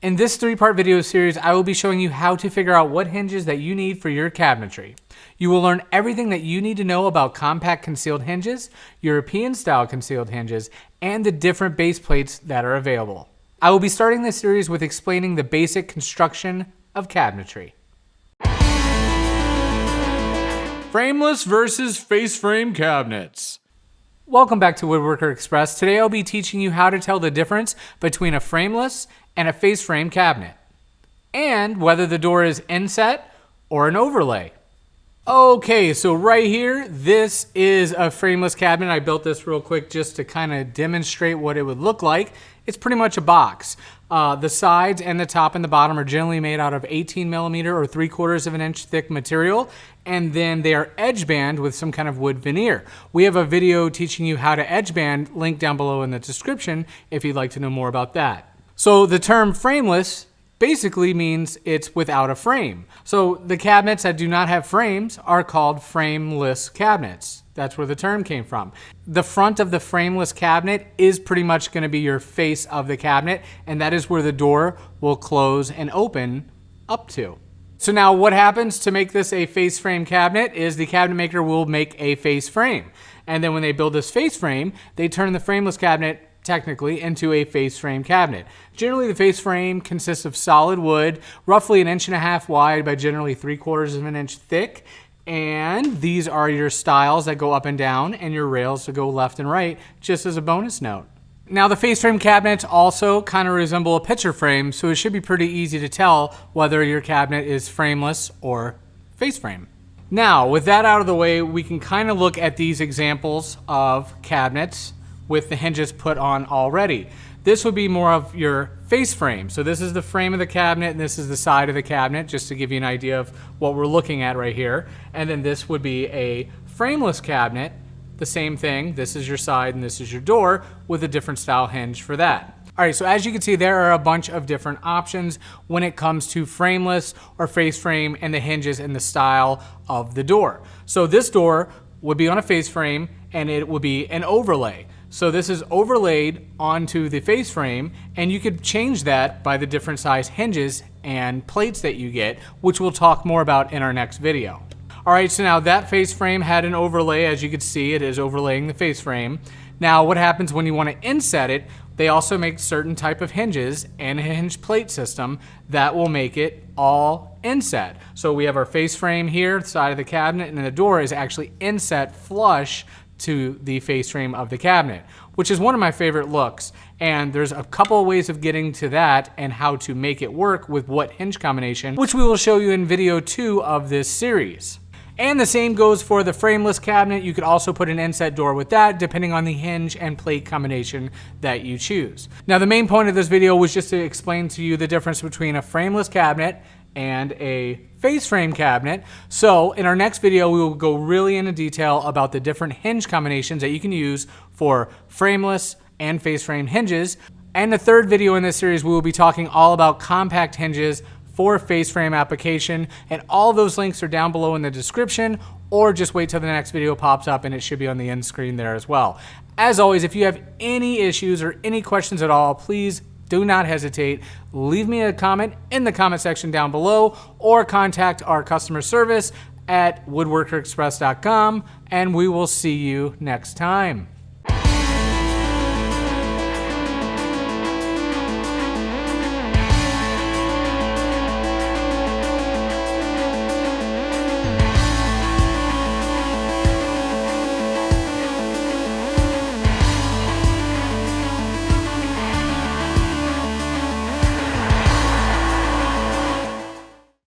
In this 3-part video series, I will be showing you how to figure out what hinges that you need for your cabinetry. You will learn everything that you need to know about compact concealed hinges, European style concealed hinges, and the different base plates that are available. I will be starting this series with explaining the basic construction of cabinetry. Frameless versus FaceFrame cabinets. Welcome back to Woodworker Express. Today I'll be teaching you how to tell the difference between a frameless and a FaceFrame cabinet, and whether the door is inset or an overlay. Okay, so right here, this is a frameless cabinet. I built this real quick just to kind of demonstrate what it would look like. It's pretty much a box. The sides and the top and the bottom are generally made out of 18mm or 3/4 of an inch thick material, and then they are edge band with some kind of wood veneer. We have a video teaching you how to edge band, link down below in the description if you'd like to know more about that. So the term frameless basically means it's without a frame. So the cabinets that do not have frames are called frameless cabinets. That's where the term came from. The front of the frameless cabinet is pretty much going to be your face of the cabinet, and that is where the door will close and open up to. So now what happens to make this a face frame cabinet is the cabinet maker will make a face frame. And then when they build this face frame, they turn the frameless cabinet technically into a face frame cabinet. Generally, the face frame consists of solid wood, roughly 1.5 inches wide by generally 3/4 of an inch thick. And these are your stiles that go up and down and your rails to go left and right, just as a bonus note. Now, the face frame cabinets also kind of resemble a picture frame, so it should be pretty easy to tell whether your cabinet is frameless or face frame. Now, with that out of the way, we can kind of look at these examples of cabinets with the hinges put on already. This would be more of your face frame. So this is the frame of the cabinet and this is the side of the cabinet, just to give you an idea of what we're looking at right here. And then this would be a frameless cabinet, the same thing. This is your side and this is your door with a different style hinge for that. All right, so as you can see, there are a bunch of different options when it comes to frameless or face frame and the hinges and the style of the door. So this door would be on a face frame and it would be an overlay. So this is overlaid onto the face frame, and you could change that by the different size hinges and plates that you get, which we'll talk more about in our next video. All right, so now that face frame had an overlay. As you can see, it is overlaying the face frame. Now what happens when you want to inset it, they also make certain type of hinges and a hinge plate system that will make it all inset. So we have our face frame here, the side of the cabinet, and the door is actually inset flush to the face frame of the cabinet, which is one of my favorite looks. And there's a couple of ways of getting to that and how to make it work with what hinge combination, which we will show you in video 2 of this series. And the same goes for the frameless cabinet. You could also put an inset door with that, depending on the hinge and plate combination that you choose. Now, the main point of this video was just to explain to you the difference between a frameless cabinet and a face frame cabinet. So in our next video, we will go really into detail about the different hinge combinations that you can use for frameless and face frame hinges. And the third video in this series, we will be talking all about compact hinges for face frame application, and all those links are down below in the description, or just wait till the next video pops up and it should be on the end screen there as well. As always, if you have any issues or any questions at all, please do not hesitate. Leave me a comment in the comment section down below, or contact our customer service at woodworkerexpress.com, and we will see you next time.